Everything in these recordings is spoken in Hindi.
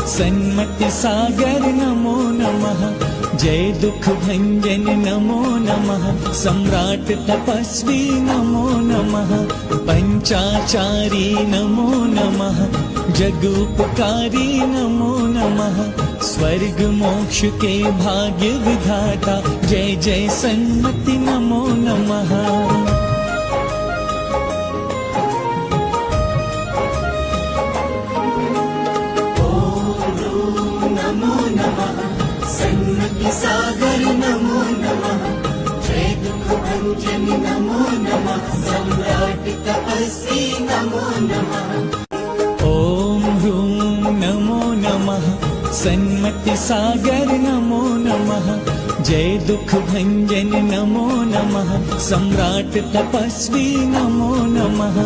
सन्मति सागर नमो नमः। जय दुख भंजन नमो नमः। सम्राट तपस्वी नमो नमः। पंचाचारी नमो नमः। जगुपकारी नमो नमः। स्वर्ग मोक्ष के भाग्य विधाता जय जय सन्मति नमो नमः। नमो नमः। सन्मति सागर नमो नमः। जय दुख भंजन नमो नमः। सम्राट तपस्वी नमो नमः। ओम ह्रूं नमो नमः। सन्मति सागर नमो नमः। जय दुख भंजन नमो नमः। सम्राट तपस्वी नमो नमः।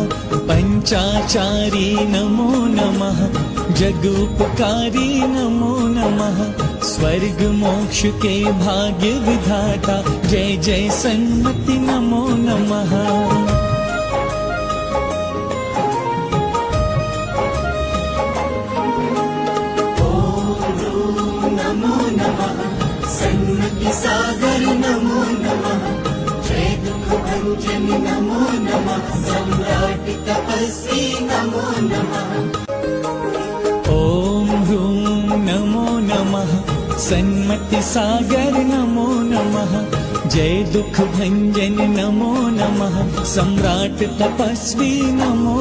पंचाचारी नमो नमः। जगुपकारी नमो नमः। स्वर्ग मोक्ष के भाग्य विधाता जय जय सन्मति नमो नमः। नमो नमः। सन्मति सागर नमो नमः। जय दुख भंजन नमो नमः। सम्राट तपस्वी नमो नमः। ओम ह्रूं नमो नमः। सन्मति सागर नमो नमः। जय दुख भंजन नमो नमः। सम्राट तपस्वी नमो